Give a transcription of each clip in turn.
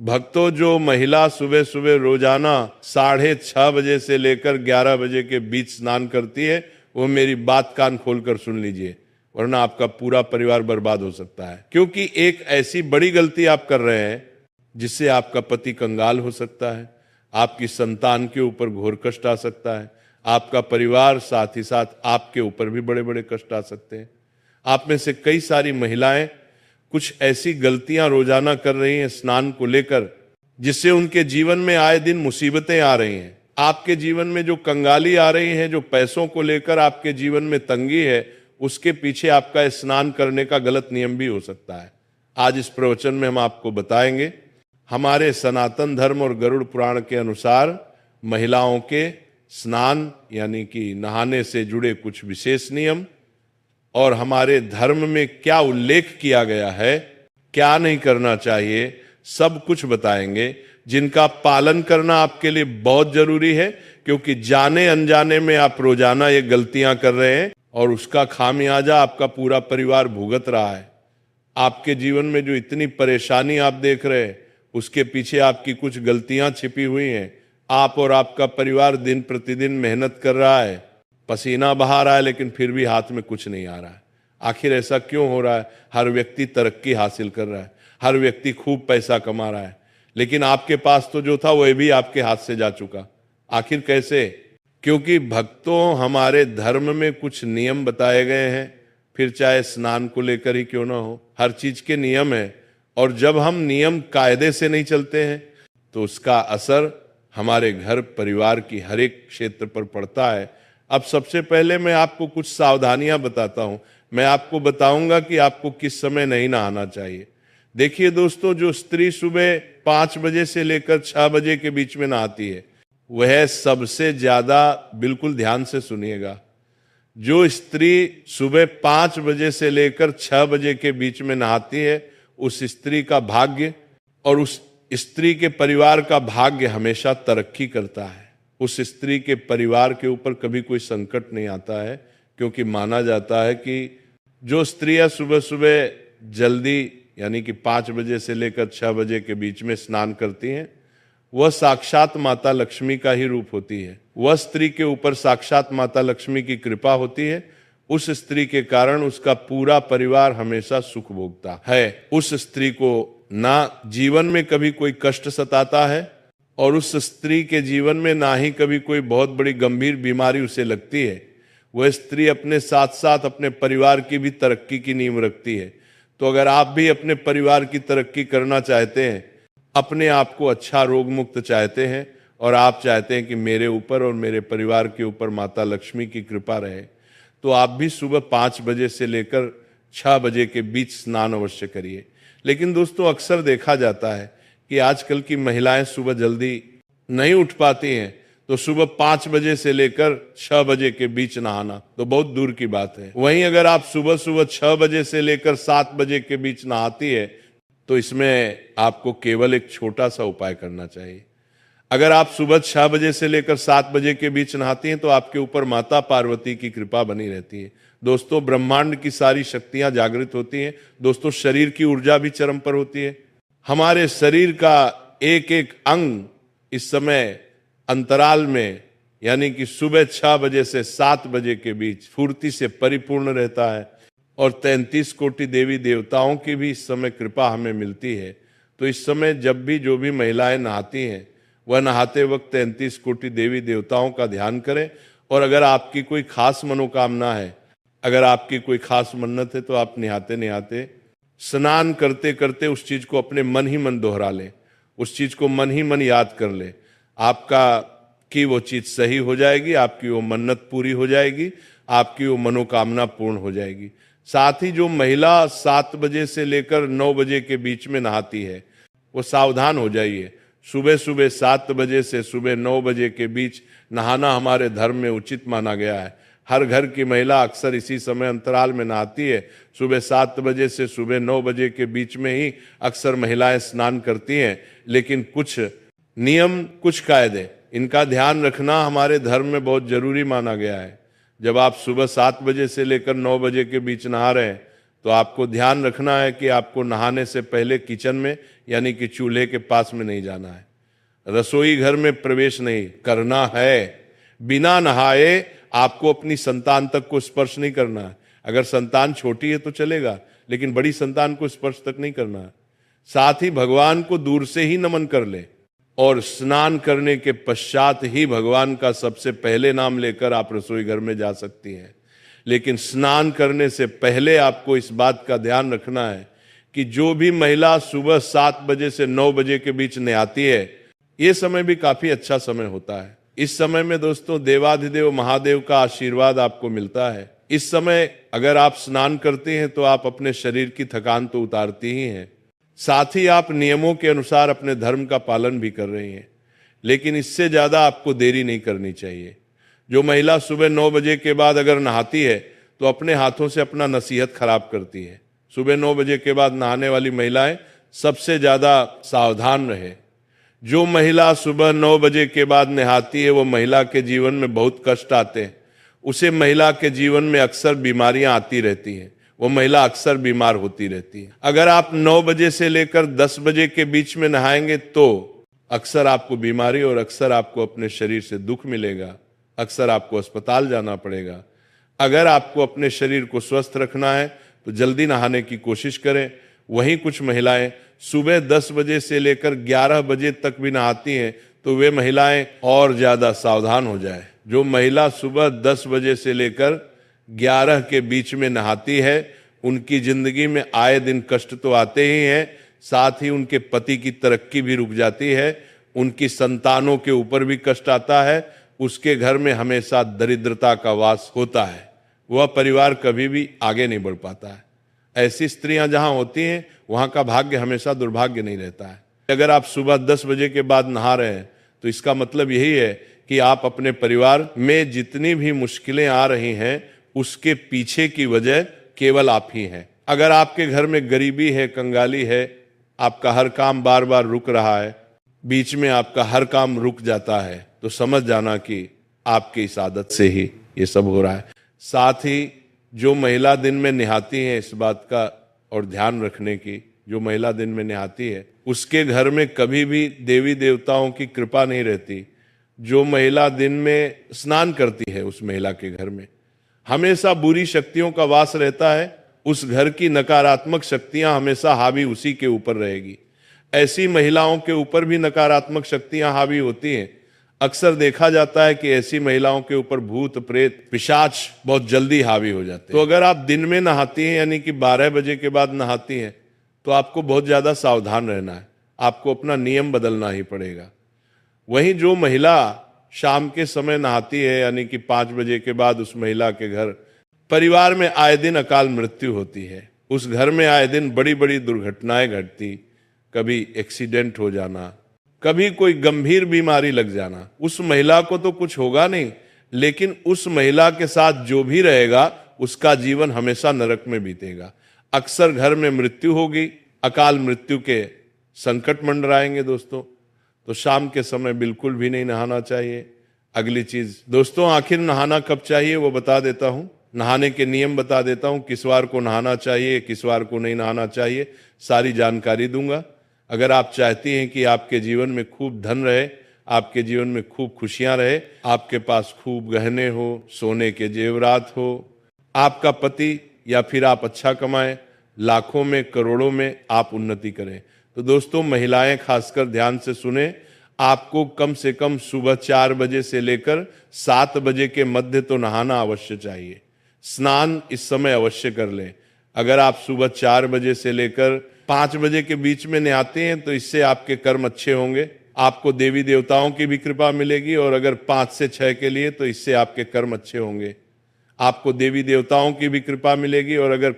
भक्तों, जो महिला सुबह सुबह रोजाना 6:30 बजे से लेकर 11 बजे के बीच स्नान करती है, वो मेरी बात कान खोलकर सुन लीजिए, वरना आपका पूरा परिवार बर्बाद हो सकता है। क्योंकि एक ऐसी बड़ी गलती आप कर रहे हैं जिससे आपका पति कंगाल हो सकता है, आपकी संतान के ऊपर घोर कष्ट आ सकता है, आपका परिवार, साथ ही साथ आपके ऊपर भी बड़े बड़े कष्ट आ सकते हैं। आप में से कई सारी महिलाएं कुछ ऐसी गलतियां रोजाना कर रही हैं स्नान को लेकर, जिससे उनके जीवन में आए दिन मुसीबतें आ रही हैं। आपके जीवन में जो कंगाली आ रही है, जो पैसों को लेकर आपके जीवन में तंगी है, उसके पीछे आपका स्नान करने का गलत नियम भी हो सकता है। आज इस प्रवचन में हम आपको बताएंगे हमारे सनातन धर्म और गरुड़ पुराण के अनुसार महिलाओं के स्नान यानी कि नहाने से जुड़े कुछ विशेष नियम, और हमारे धर्म में क्या उल्लेख किया गया है, क्या नहीं करना चाहिए, सब कुछ बताएंगे, जिनका पालन करना आपके लिए बहुत जरूरी है। क्योंकि जाने अनजाने में आप रोजाना ये गलतियां कर रहे हैं और उसका खामियाजा आपका पूरा परिवार भुगत रहा है। आपके जीवन में जो इतनी परेशानी आप देख रहे हैं, उसके पीछे आपकी कुछ गलतियां छिपी हुई हैं। आप और आपका परिवार दिन प्रतिदिन मेहनत कर रहा है, पसीना बहा रहा है, लेकिन फिर भी हाथ में कुछ नहीं आ रहा है। आखिर ऐसा क्यों हो रहा है? हर व्यक्ति तरक्की हासिल कर रहा है, हर व्यक्ति खूब पैसा कमा रहा है, लेकिन आपके पास तो जो था वह भी आपके हाथ से जा चुका। आखिर कैसे? क्योंकि भक्तों, हमारे धर्म में कुछ नियम बताए गए हैं, फिर चाहे स्नान को लेकर ही क्यों ना हो, हर चीज के नियम है। और जब हम नियम कायदे से नहीं चलते हैं तो उसका असर हमारे घर परिवार की हर एक क्षेत्र पर पड़ता है। अब सबसे पहले मैं आपको कुछ सावधानियां बताता हूं। मैं आपको बताऊंगा कि आपको किस समय नहीं नहाना चाहिए। देखिए दोस्तों, जो स्त्री सुबह 5 बजे से लेकर 6 बजे के बीच में नहाती है, वह सबसे ज्यादा, बिल्कुल ध्यान से सुनिएगा, जो स्त्री सुबह 5 बजे से लेकर 6 बजे के बीच में नहाती है, उस स्त्री का भाग्य और उस स्त्री के परिवार का भाग्य हमेशा तरक्की करता है। उस स्त्री के परिवार के ऊपर कभी कोई संकट नहीं आता है, क्योंकि माना जाता है कि जो स्त्रियां सुबह सुबह जल्दी यानी कि 5 बजे से लेकर 6 बजे के बीच में स्नान करती हैं, वह साक्षात माता लक्ष्मी का ही रूप होती है। वह स्त्री के ऊपर साक्षात माता लक्ष्मी की कृपा होती है। उस स्त्री के कारण उसका पूरा परिवार हमेशा सुख भोगता है। उस स्त्री को ना जीवन में कभी कोई कष्ट सताता है, और उस स्त्री के जीवन में ना ही कभी कोई बहुत बड़ी गंभीर बीमारी उसे लगती है। वह स्त्री अपने साथ साथ अपने परिवार की भी तरक्की की नींव रखती है। तो अगर आप भी अपने परिवार की तरक्की करना चाहते हैं, अपने आप को अच्छा रोग मुक्त चाहते हैं, और आप चाहते हैं कि मेरे ऊपर और मेरे परिवार के ऊपर माता लक्ष्मी की कृपा रहे, तो आप भी सुबह 5 बजे से लेकर 6 बजे के बीच स्नान अवश्य करिए। लेकिन दोस्तों, अक्सर देखा जाता है कि आजकल की महिलाएं सुबह जल्दी नहीं उठ पाती हैं, तो सुबह 5 बजे से लेकर 6 बजे के बीच नहाना तो बहुत दूर की बात है। वहीं अगर आप सुबह सुबह 6 बजे से लेकर 7 बजे के बीच नहाती है, तो इसमें आपको केवल एक छोटा सा उपाय करना चाहिए। अगर आप सुबह 6 बजे से लेकर 7 बजे के बीच नहाती हैं, तो आपके ऊपर माता पार्वती की कृपा बनी रहती है। दोस्तों, ब्रह्मांड की सारी शक्तियां जागृत होती हैं। दोस्तों, शरीर की ऊर्जा भी चरम पर होती है। हमारे शरीर का एक एक अंग इस समय अंतराल में यानी कि सुबह 6 बजे से 7 बजे के बीच फुर्ती से परिपूर्ण रहता है, और 33 कोटि देवी देवताओं की भी इस समय कृपा हमें मिलती है। तो इस समय जब भी जो भी महिलाएं नहाती हैं, वह नहाते वक्त 33 कोटि देवी देवताओं का ध्यान करें। और अगर आपकी कोई खास मनोकामना है, अगर आपकी कोई खास मन्नत है, तो आप नहाते नहाते, स्नान करते करते उस चीज को अपने मन ही मन दोहरा लें, उस चीज को मन ही मन याद कर ले। आपका कि वो चीज सही हो जाएगी, आपकी वो मन्नत पूरी हो जाएगी, आपकी वो मनोकामना पूर्ण हो जाएगी। साथ ही जो महिला 7 बजे से लेकर 9 बजे के बीच में नहाती है, वो सावधान हो जाइए। सुबह सुबह 7 बजे से सुबह 9 बजे के बीच नहाना हमारे धर्म में उचित माना गया है। हर घर की महिला अक्सर इसी समय अंतराल में नहाती है। सुबह 7 बजे से सुबह 9 बजे के बीच में ही अक्सर महिलाएं स्नान करती हैं। लेकिन कुछ नियम, कुछ कायदे, इनका ध्यान रखना हमारे धर्म में बहुत जरूरी माना गया है। जब आप सुबह 7 बजे से लेकर 9 बजे के बीच नहा रहे हैं, तो आपको ध्यान रखना है कि आपको नहाने से पहले किचन में यानी कि चूल्हे के पास में नहीं जाना है, रसोई घर में प्रवेश नहीं करना है। बिना नहाए आपको अपनी संतान तक को स्पर्श नहीं करना है। अगर संतान छोटी है तो चलेगा, लेकिन बड़ी संतान को स्पर्श तक नहीं करना है। साथ ही भगवान को दूर से ही नमन कर ले और स्नान करने के पश्चात ही भगवान का सबसे पहले नाम लेकर आप रसोई घर में जा सकती हैं। लेकिन स्नान करने से पहले आपको इस बात का ध्यान रखना है कि जो भी महिला सुबह 7 बजे से 9 बजे के बीच नहाती है, ये समय भी काफी अच्छा समय होता है। इस समय में दोस्तों देवाधिदेव महादेव का आशीर्वाद आपको मिलता है। इस समय अगर आप स्नान करते हैं तो आप अपने शरीर की थकान तो उतारती ही हैं, साथ ही आप नियमों के अनुसार अपने धर्म का पालन भी कर रही हैं। लेकिन इससे ज्यादा आपको देरी नहीं करनी चाहिए। जो महिला सुबह 9 बजे के बाद अगर नहाती है तो अपने हाथों से अपना नसीहत खराब करती है। सुबह 9 बजे के बाद नहाने वाली महिलाएं सबसे ज्यादा सावधान रहे। जो महिला सुबह 9 बजे के बाद नहाती है वो महिला के जीवन में बहुत कष्ट आते हैं। उसे महिला के जीवन में अक्सर बीमारियां आती रहती हैं, वो महिला अक्सर बीमार होती रहती है। अगर आप 9 बजे से लेकर 10 बजे के बीच में नहाएंगे तो अक्सर आपको बीमारी और अक्सर आपको अपने शरीर से दुख मिलेगा, अक्सर आपको अस्पताल जाना पड़ेगा। अगर आपको अपने शरीर को स्वस्थ रखना है तो जल्दी नहाने की कोशिश करें। वहीं कुछ महिलाएं सुबह 10 बजे से लेकर 11 बजे तक भी नहाती हैं, तो वे महिलाएं और ज्यादा सावधान हो जाए। जो महिला सुबह 10 बजे से लेकर 11 के बीच में नहाती है, उनकी जिंदगी में आए दिन कष्ट तो आते ही हैं, साथ ही उनके पति की तरक्की भी रुक जाती है, उनकी संतानों के ऊपर भी कष्ट आता है, उसके घर में हमेशा दरिद्रता का वास होता है, वह परिवार कभी भी आगे नहीं बढ़ पाता है। ऐसी स्त्रियां जहां होती हैं वहां का भाग्य हमेशा दुर्भाग्य नहीं रहता है। अगर आप सुबह 10 बजे के बाद नहा रहे हैं तो इसका मतलब यही है कि आप अपने परिवार में जितनी भी मुश्किलें आ रही हैं उसके पीछे की वजह केवल आप ही हैं। अगर आपके घर में गरीबी है, कंगाली है, आपका हर काम बार बार रुक रहा है, बीच में आपका हर काम रुक जाता है, तो समझ जाना कि आपकी इस आदत से ही ये सब हो रहा है। साथ ही जो महिला दिन में नहाती है, इस बात का और ध्यान रखने की, जो महिला दिन में नहाती है उसके घर में कभी भी देवी देवताओं की कृपा नहीं रहती। जो महिला दिन में स्नान करती है उस महिला के घर में हमेशा बुरी शक्तियों का वास रहता है। उस घर की नकारात्मक शक्तियां हमेशा हावी उसी के ऊपर रहेगी। ऐसी महिलाओं के ऊपर भी नकारात्मक शक्तियां हावी होती हैं। अक्सर देखा जाता है कि ऐसी महिलाओं के ऊपर भूत प्रेत पिशाच बहुत जल्दी हावी हो जाते हैं। तो अगर आप दिन में नहाती हैं यानी कि 12 बजे के बाद नहाती हैं तो आपको बहुत ज्यादा सावधान रहना है, आपको अपना नियम बदलना ही पड़ेगा। वहीं जो महिला शाम के समय नहाती है यानी कि 5 बजे के बाद, उस महिला के घर परिवार में आए दिन अकाल मृत्यु होती है। उस घर में आए दिन बड़ी बड़ी दुर्घटनाएं घटती, कभी एक्सीडेंट हो जाना, कभी कोई गंभीर बीमारी लग जाना। उस महिला को तो कुछ होगा नहीं, लेकिन उस महिला के साथ जो भी रहेगा उसका जीवन हमेशा नरक में बीतेगा। अक्सर घर में मृत्यु होगी, अकाल मृत्यु के संकट मंडराएंगे दोस्तों। तो शाम के समय बिल्कुल भी नहीं नहाना चाहिए। अगली चीज दोस्तों, आखिर नहाना कब चाहिए वो बता देता हूं, नहाने के नियम बता देता हूं, किस वार को नहाना चाहिए, किस वार को नहीं नहाना चाहिए, सारी जानकारी दूंगा। अगर आप चाहती हैं कि आपके जीवन में खूब धन रहे, आपके जीवन में खूब खुशियां रहे, आपके पास खूब गहने हो, सोने के जेवरात हो, आपका पति या फिर आप अच्छा कमाएं, लाखों में करोड़ों में आप उन्नति करें, तो दोस्तों महिलाएं खासकर ध्यान से सुने, आपको कम से कम सुबह 4 बजे से लेकर 7 बजे के मध्य तो नहाना अवश्य चाहिए। स्नान इस समय अवश्य कर लें। अगर आप सुबह 4 बजे से लेकर 5 बजे के बीच में नहाते हैं तो इससे आपके कर्म अच्छे होंगे, आपको देवी देवताओं की भी कृपा मिलेगी। और अगर 5 से 6 के लिए तो इससे आपके कर्म अच्छे होंगे, आपको देवी देवताओं की भी कृपा मिलेगी। और अगर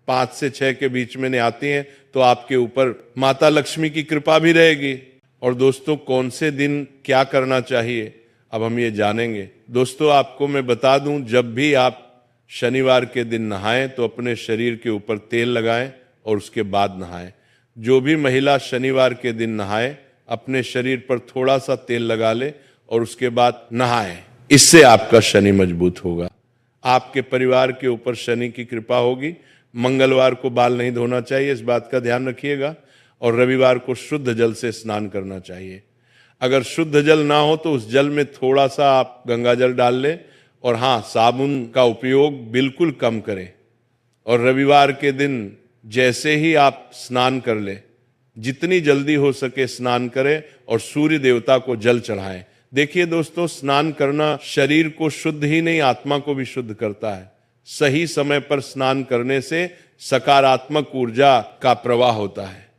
5 से 6 के बीच में नहाती हैं तो आपके ऊपर माता लक्ष्मी की कृपा भी रहेगी। और दोस्तों कौन से दिन क्या करना चाहिए अब हम ये जानेंगे। दोस्तों आपको मैं बता दूं, जब भी आप शनिवार के दिन नहाएं तो अपने शरीर के ऊपर तेल लगाएं और उसके बाद नहाएं। जो भी महिला शनिवार के दिन नहाए अपने शरीर पर थोड़ा सा तेल लगा ले और उसके बाद नहाएं, इससे आपका शनि मजबूत होगा, आपके परिवार के ऊपर शनि की कृपा होगी, मंगलवार को बाल नहीं धोना चाहिए, इस बात का ध्यान रखिएगा। और रविवार को शुद्ध जल से स्नान करना चाहिए। अगर शुद्ध जल ना हो तो उस जल में थोड़ा सा आप गंगा जल डाल लें, और हाँ, साबुन का उपयोग बिल्कुल कम करें। और रविवार के दिन जैसे ही आप स्नान कर ले, जितनी जल्दी हो सके स्नान करें और सूर्य देवता को जल चढ़ाएं। देखिए दोस्तों, स्नान करना शरीर को शुद्ध ही नहीं, आत्मा को भी शुद्ध करता है। सही समय पर स्नान करने से सकारात्मक ऊर्जा का प्रवाह होता है।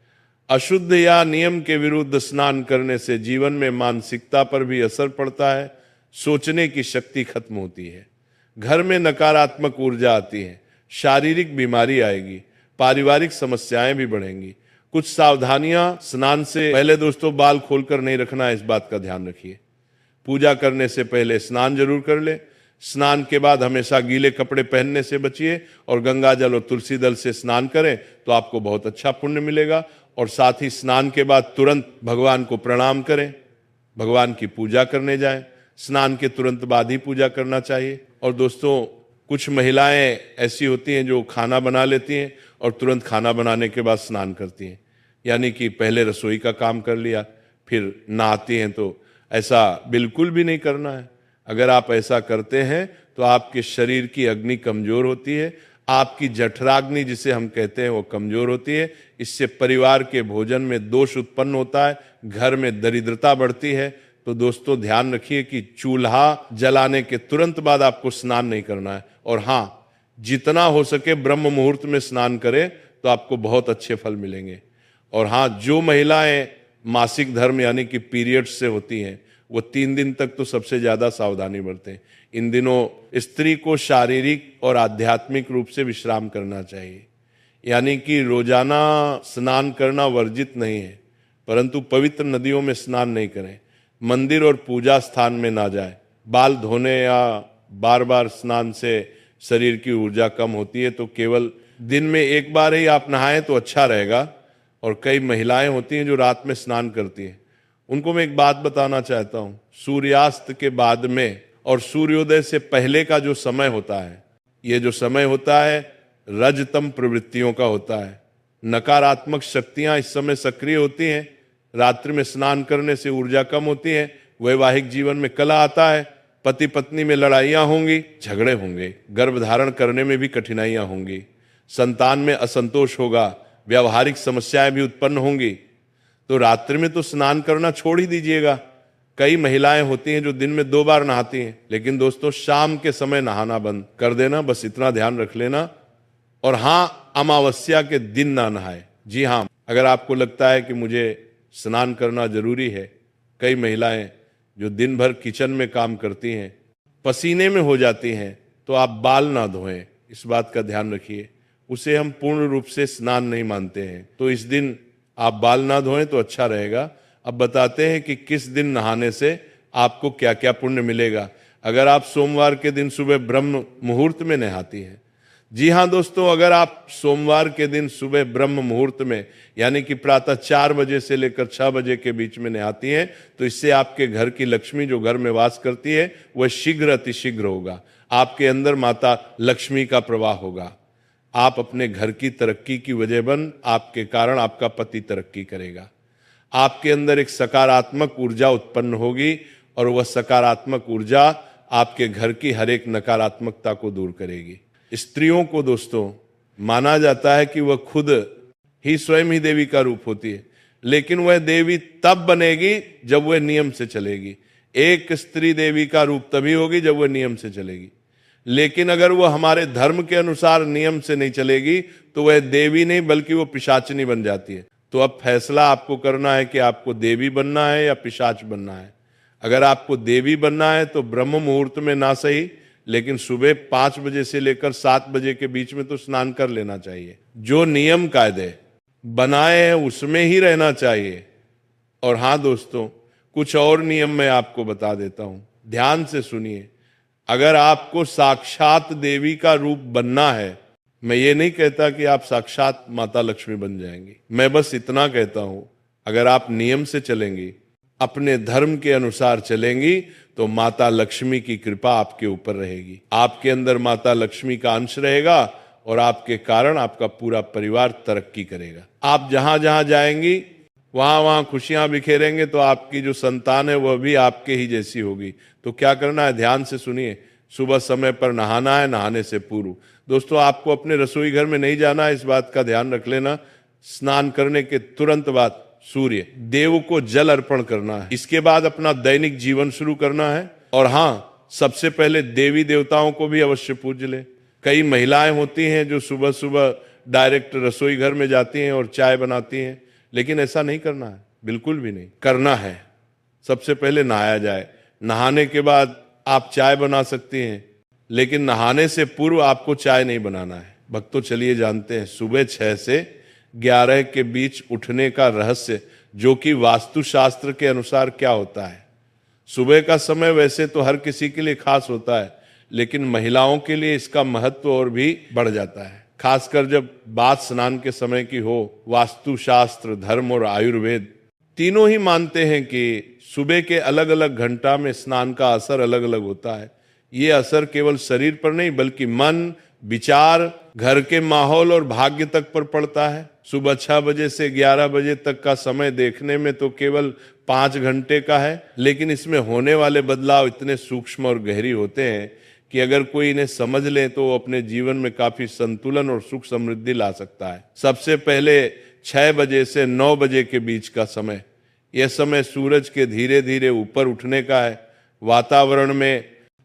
अशुद्ध या नियम के विरुद्ध स्नान करने से जीवन में मानसिकता पर भी असर पड़ता है, सोचने की शक्ति खत्म होती है, घर में नकारात्मक ऊर्जा आती है, शारीरिक बीमारी आएगी, पारिवारिक समस्याएं भी बढ़ेंगी। कुछ सावधानियां स्नान से पहले दोस्तों, बाल खोलकर नहीं रखना है, इस बात का ध्यान रखिए। पूजा करने से पहले स्नान जरूर कर ले। स्नान के बाद हमेशा गीले कपड़े पहनने से बचिए और गंगा जल और तुलसी दल से स्नान करें तो आपको बहुत अच्छा पुण्य मिलेगा। और साथ ही स्नान के बाद तुरंत भगवान को प्रणाम करें, भगवान की पूजा करने जाएं। स्नान के तुरंत बाद ही पूजा करना चाहिए। और दोस्तों, कुछ महिलाएं ऐसी होती हैं जो खाना बना लेती हैं और तुरंत खाना बनाने के बाद स्नान करती हैं, यानी कि पहले रसोई का काम कर लिया फिर नहाती हैं। तो ऐसा बिल्कुल भी नहीं करना है। अगर आप ऐसा करते हैं तो आपके शरीर की अग्नि कमजोर होती है, आपकी जठराग्नि जिसे हम कहते हैं वो कमजोर होती है। इससे परिवार के भोजन में दोष उत्पन्न होता है, घर में दरिद्रता बढ़ती है। तो दोस्तों, ध्यान रखिए कि चूल्हा जलाने के तुरंत बाद आपको स्नान नहीं करना है। और हाँ, जितना हो सके ब्रह्म मुहूर्त में स्नान करें तो आपको बहुत अच्छे फल मिलेंगे। और हाँ, जो महिलाएं मासिक धर्म यानी कि पीरियड्स से होती हैं, वो 3 दिन तक तो सबसे ज्यादा सावधानी बरतें। इन दिनों स्त्री को शारीरिक और आध्यात्मिक रूप से विश्राम करना चाहिए, यानी कि रोजाना स्नान करना वर्जित नहीं है, परंतु पवित्र नदियों में स्नान नहीं करें, मंदिर और पूजा स्थान में ना जाए। बाल धोने या बार बार स्नान से शरीर की ऊर्जा कम होती है, तो केवल दिन में एक बार ही आप नहाएं तो अच्छा रहेगा। और कई महिलाएं होती हैं जो रात में स्नान करती हैं, उनको मैं एक बात बताना चाहता हूं। सूर्यास्त के बाद में और सूर्योदय से पहले का जो समय होता है, ये जो समय होता है रजतम प्रवृत्तियों का होता है। नकारात्मक शक्तियां इस समय सक्रिय होती हैं। रात्रि में स्नान करने से ऊर्जा कम होती है, वैवाहिक जीवन में कलह आता है, पति पत्नी में लड़ाइयां होंगी, झगड़े होंगे, गर्भ धारण करने में भी कठिनाइयां होंगी, संतान में असंतोष होगा, व्यावहारिक समस्याएं भी उत्पन्न होंगी। तो रात्रि में तो स्नान करना छोड़ ही दीजिएगा। कई महिलाएं होती हैं जो दिन में 2 बार नहाती हैं, लेकिन दोस्तों शाम के समय नहाना बंद कर देना, बस इतना ध्यान रख लेना। और हाँ, अमावस्या के दिन ना नहाए। जी हाँ, अगर आपको लगता है कि मुझे स्नान करना जरूरी है, कई महिलाएं जो दिन भर किचन में काम करती हैं, पसीने में हो जाती हैं, तो आप बाल ना धोएं, इस बात का ध्यान रखिए। उसे हम पूर्ण रूप से स्नान नहीं मानते हैं, तो इस दिन आप बाल ना धोएं तो अच्छा रहेगा। अब बताते हैं कि किस दिन नहाने से आपको क्या क्या पुण्य मिलेगा। अगर आप सोमवार के दिन सुबह ब्रह्म मुहूर्त में नहाती हैं, जी हाँ दोस्तों, अगर आप सोमवार के दिन सुबह ब्रह्म मुहूर्त में यानी कि प्रातः 4 बजे से लेकर 6 बजे के बीच में नहाती हैं, तो इससे आपके घर की लक्ष्मी जो घर में वास करती है वह शीघ्र अतिशीघ्र होगा। आपके अंदर माता लक्ष्मी का प्रवाह होगा। आप अपने घर की तरक्की की वजह बन, आपके कारण आपका पति तरक्की करेगा। आपके अंदर एक सकारात्मक ऊर्जा उत्पन्न होगी और वह सकारात्मक ऊर्जा आपके घर की हर एक नकारात्मकता को दूर करेगी। स्त्रियों को दोस्तों माना जाता है कि वह खुद ही स्वयं ही देवी का रूप होती है, लेकिन वह देवी तब बनेगी जब वह नियम से चलेगी। एक स्त्री देवी का रूप तभी होगी जब वह नियम से चलेगी, लेकिन अगर वह हमारे धर्म के अनुसार नियम से नहीं चलेगी तो वह देवी नहीं बल्कि वो पिशाचनी बन जाती है। तो अब फैसला आपको करना है कि आपको देवी बनना है या पिशाच बनना है। अगर आपको देवी बनना है तो ब्रह्म मुहूर्त में ना सही, लेकिन सुबह 5 बजे से लेकर 7 बजे के बीच में तो स्नान कर लेना चाहिए। जो नियम कायदे बनाए हैं उसमें ही रहना चाहिए। और हाँ दोस्तों, कुछ और नियम मैं आपको बता देता हूं, ध्यान से सुनिए। अगर आपको साक्षात देवी का रूप बनना है, मैं ये नहीं कहता कि आप साक्षात माता लक्ष्मी बन जाएंगी, मैं बस इतना कहता हूं, अगर आप नियम से चलेंगी, अपने धर्म के अनुसार चलेंगी, तो माता लक्ष्मी की कृपा आपके ऊपर रहेगी। आपके अंदर माता लक्ष्मी का अंश रहेगा और आपके कारण आपका पूरा परिवार तरक्की करेगा। आप जहां जहां जाएंगी वहां वहां खुशियां बिखेरेंगे तो आपकी जो संतान है वह भी आपके ही जैसी होगी। तो क्या करना है, ध्यान से सुनिए। सुबह समय पर नहाना है, नहाने से पूर्व। दोस्तों, आपको अपने रसोई घर में नहीं जाना है, इस बात का ध्यान रख लेना। स्नान करने के तुरंत बाद सूर्य देव को जल अर्पण करना है। इसके बाद अपना दैनिक जीवन शुरू करना है। और हाँ, सबसे पहले देवी देवताओं को भी अवश्य पूज ले। कई महिलाएं होती हैं जो सुबह सुबह डायरेक्ट रसोई घर में जाती हैं और चाय बनाती हैं, लेकिन ऐसा नहीं करना है, बिल्कुल भी नहीं करना है। सबसे पहले नहाया जाए, नहाने के बाद आप चाय बना सकती हैं, लेकिन नहाने से पूर्व आपको चाय नहीं बनाना है। भक्तों, चलिए जानते हैं सुबह 6 से 11 के बीच उठने का रहस्य, जो कि वास्तुशास्त्र के अनुसार क्या होता है। सुबह का समय वैसे तो हर किसी के लिए खास होता है, लेकिन महिलाओं के लिए इसका महत्व और भी बढ़ जाता है, खासकर जब बात स्नान के समय की हो। वास्तुशास्त्र, धर्म और आयुर्वेद तीनों ही मानते हैं कि सुबह के अलग अलग घंटा में स्नान का असर अलग अलग होता है। ये असर केवल शरीर पर नहीं बल्कि मन, विचार, घर के माहौल और भाग्य तक पर पड़ता है। सुबह 6 बजे से 11 बजे तक का समय देखने में तो केवल 5 घंटे का है, लेकिन इसमें होने वाले बदलाव इतने सूक्ष्म और गहरी होते हैं कि अगर कोई इन्हें समझ ले तो वो अपने जीवन में काफी संतुलन और सुख समृद्धि ला सकता है। सबसे पहले 6 बजे से 9 बजे के बीच का समय, यह समय सूरज के धीरे धीरे ऊपर उठने का है। वातावरण में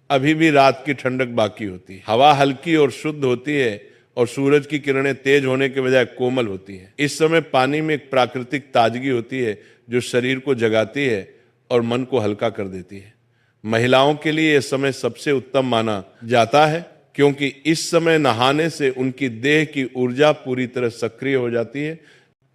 अभी भी रात की ठंडक बाकी होती है, हवा हल्की और शुद्ध होती है और सूरज की किरणें तेज होने के बजाय कोमल होती है। इस समय पानी में एक प्राकृतिक ताजगी होती है जो शरीर को जगाती है और मन को हल्का कर देती है। महिलाओं के लिए यह समय सबसे उत्तम माना जाता है, क्योंकि इस समय नहाने से उनकी देह की ऊर्जा पूरी तरह सक्रिय हो जाती है,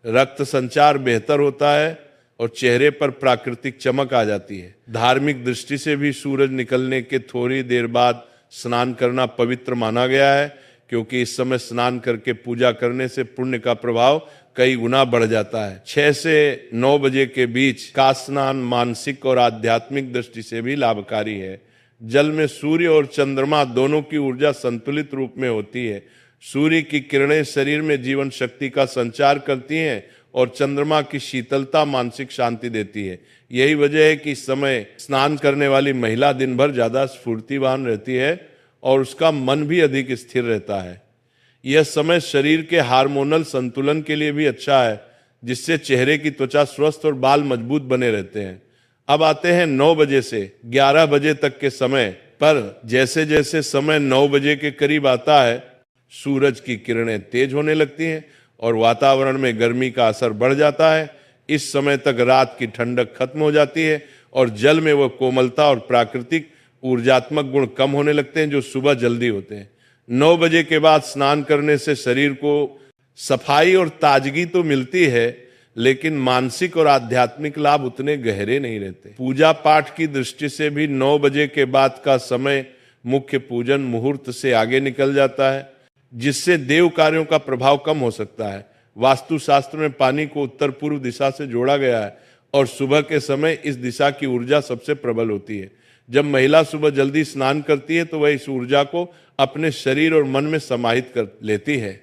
रक्त संचार बेहतर होता है और चेहरे पर प्राकृतिक चमक आ जाती है। धार्मिक दृष्टि से भी सूरज निकलने के थोड़ी देर बाद स्नान करना पवित्र माना गया है, क्योंकि इस समय स्नान करके पूजा करने से पुण्य का प्रभाव कई गुना बढ़ जाता है। 6 से 9 बजे के बीच का स्नान मानसिक और आध्यात्मिक दृष्टि से भी लाभकारी है। जल में सूर्य और चंद्रमा दोनों की ऊर्जा संतुलित रूप में होती है। सूर्य की किरणें शरीर में जीवन शक्ति का संचार करती हैं और चंद्रमा की शीतलता मानसिक शांति देती है। यही वजह है कि इस समय स्नान करने वाली महिला दिन भर ज्यादा स्फूर्तिवान रहती है और उसका मन भी अधिक स्थिर रहता है। यह समय शरीर के हार्मोनल संतुलन के लिए भी अच्छा है, जिससे चेहरे की त्वचा स्वस्थ और बाल मजबूत बने रहते हैं। अब आते हैं 9 बजे से 11 बजे तक के समय पर। जैसे जैसे समय 9 बजे के करीब आता है, सूरज की किरणें तेज होने लगती हैं और वातावरण में गर्मी का असर बढ़ जाता है। इस समय तक रात की ठंडक खत्म हो जाती है और जल में वह कोमलता और प्राकृतिक ऊर्जात्मक गुण कम होने लगते हैं जो सुबह जल्दी होते हैं। 9 बजे के बाद स्नान करने से शरीर को सफाई और ताजगी तो मिलती है, लेकिन मानसिक और आध्यात्मिक लाभ उतने गहरे नहीं रहते। पूजा पाठ की दृष्टि से भी 9 बजे के बाद का समय मुख्य पूजन मुहूर्त से आगे निकल जाता है, जिससे देव कार्यों का प्रभाव कम हो सकता है। वास्तुशास्त्र में पानी को उत्तर पूर्व दिशा से जोड़ा गया है और सुबह के समय इस दिशा की ऊर्जा सबसे प्रबल होती है। जब महिला सुबह जल्दी स्नान करती है तो वह इस ऊर्जा को अपने शरीर और मन में समाहित कर लेती है,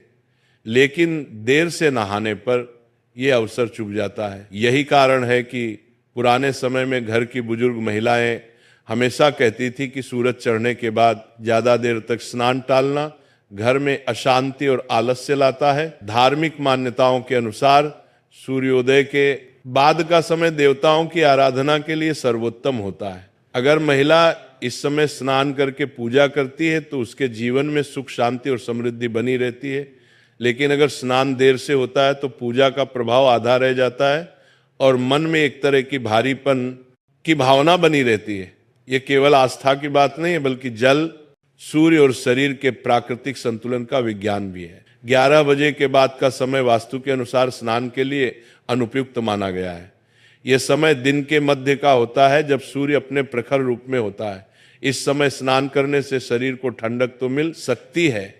लेकिन देर से नहाने पर यह अवसर चूक जाता है। यही कारण है कि पुराने समय में घर की बुजुर्ग महिलाएं हमेशा कहती थी कि सूरज चढ़ने के बाद ज्यादा देर तक स्नान टालना घर में अशांति और आलस्य लाता है। धार्मिक मान्यताओं के अनुसार सूर्योदय के बाद का समय देवताओं की आराधना के लिए सर्वोत्तम होता है। अगर महिला इस समय स्नान करके पूजा करती है तो उसके जीवन में सुख, शांति और समृद्धि बनी रहती है, लेकिन अगर स्नान देर से होता है तो पूजा का प्रभाव आधा रह जाता है और मन में एक तरह की भारीपन की भावना बनी रहती है। ये केवल आस्था की बात नहीं है, बल्कि जल, सूर्य और शरीर के प्राकृतिक संतुलन का विज्ञान भी है। 11 बजे के बाद का समय वास्तु के अनुसार स्नान के लिए अनुपयुक्त माना गया है। यह समय दिन के मध्य का होता है, जब सूर्य अपने प्रखर रूप में होता है। इस समय स्नान करने से शरीर को ठंडक तो मिल सकती है,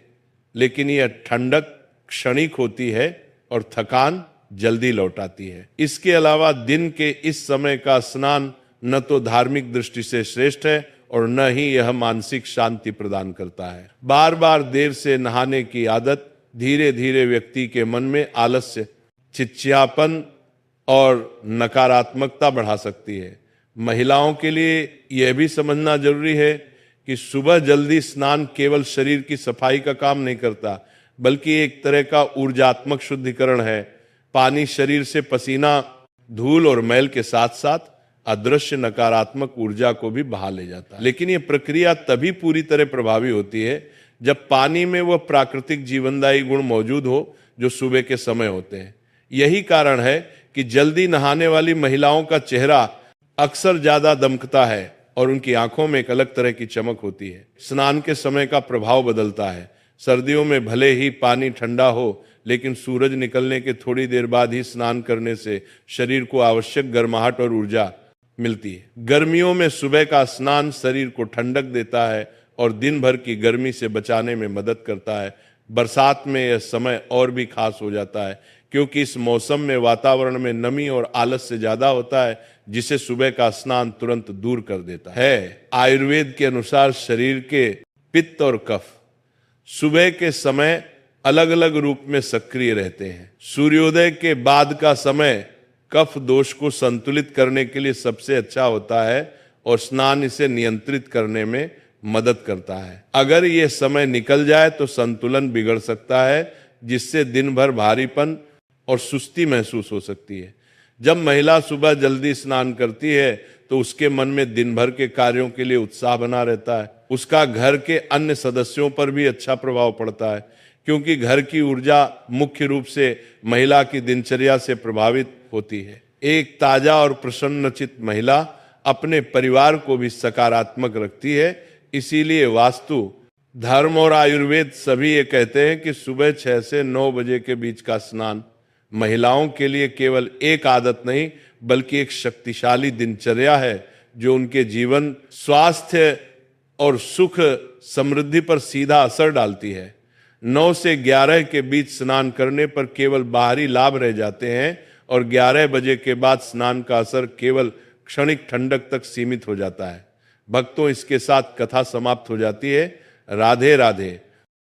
लेकिन यह ठंडक क्षणिक होती है और थकान जल्दी लौट आती है। इसके अलावा दिन के इस समय का स्नान न तो धार्मिक दृष्टि से श्रेष्ठ है और न ही यह मानसिक शांति प्रदान करता है। बार बार देर से नहाने की आदत धीरे धीरे व्यक्ति के मन में आलस्य, चिड़चिड़ापन और नकारात्मकता बढ़ा सकती है। महिलाओं के लिए यह भी समझना जरूरी है कि सुबह जल्दी स्नान केवल शरीर की सफाई का काम नहीं करता, बल्कि एक तरह का ऊर्जात्मक शुद्धिकरण है। पानी शरीर से पसीना, धूल और मैल के साथ साथ अदृश्य नकारात्मक ऊर्जा को भी बहा ले जाता है। लेकिन यह प्रक्रिया तभी पूरी तरह प्रभावी होती है जब पानी में वह प्राकृतिक जीवनदायी गुण मौजूद हो जो सुबह के समय होते हैं। यही कारण है कि जल्दी नहाने वाली महिलाओं का चेहरा अक्सर ज्यादा दमकता है और उनकी आंखों में एक अलग तरह की चमक होती है। स्नान के समय का प्रभाव बदलता है। सर्दियों में भले ही पानी ठंडा हो, लेकिन सूरज निकलने के थोड़ी देर बाद ही स्नान करने से शरीर को आवश्यक गर्माहट और ऊर्जा मिलती है। गर्मियों में सुबह का स्नान शरीर को ठंडक देता है और दिन भर की गर्मी से बचाने में मदद करता है। बरसात में यह समय और भी खास हो जाता है क्योंकि इस मौसम में वातावरण में नमी और आलस से ज्यादा होता है, जिसे सुबह का स्नान तुरंत दूर कर देता है। आयुर्वेद के अनुसार शरीर के पित्त और कफ सुबह के समय अलग अलग रूप में सक्रिय रहते हैं। सूर्योदय के बाद का समय कफ दोष को संतुलित करने के लिए सबसे अच्छा होता है और स्नान इसे नियंत्रित करने में मदद करता है। अगर यह समय निकल जाए तो संतुलन बिगड़ सकता है, जिससे दिन भर भारीपन और सुस्ती महसूस हो सकती है। जब महिला सुबह जल्दी स्नान करती है तो उसके मन में दिन भर के कार्यों के लिए उत्साह बना रहता है। उसका घर के अन्य सदस्यों पर भी अच्छा प्रभाव पड़ता है, क्योंकि घर की ऊर्जा मुख्य रूप से महिला की दिनचर्या से प्रभावित होती है। एक ताजा और प्रसन्नचित महिला अपने परिवार को भी सकारात्मक रखती है। इसीलिए वास्तु, धर्म और आयुर्वेद सभी ये कहते हैं कि सुबह 6 से 9 बजे के बीच का स्नान महिलाओं के लिए केवल एक आदत नहीं, बल्कि एक शक्तिशाली दिनचर्या है जो उनके जीवन, स्वास्थ्य और सुख समृद्धि पर सीधा असर डालती है। 9 से 11 के बीच स्नान करने पर केवल बाहरी लाभ रह जाते हैं और 11 बजे के बाद स्नान का असर केवल क्षणिक ठंडक तक सीमित हो जाता है। भक्तों, इसके साथ कथा समाप्त हो जाती है। राधे राधे।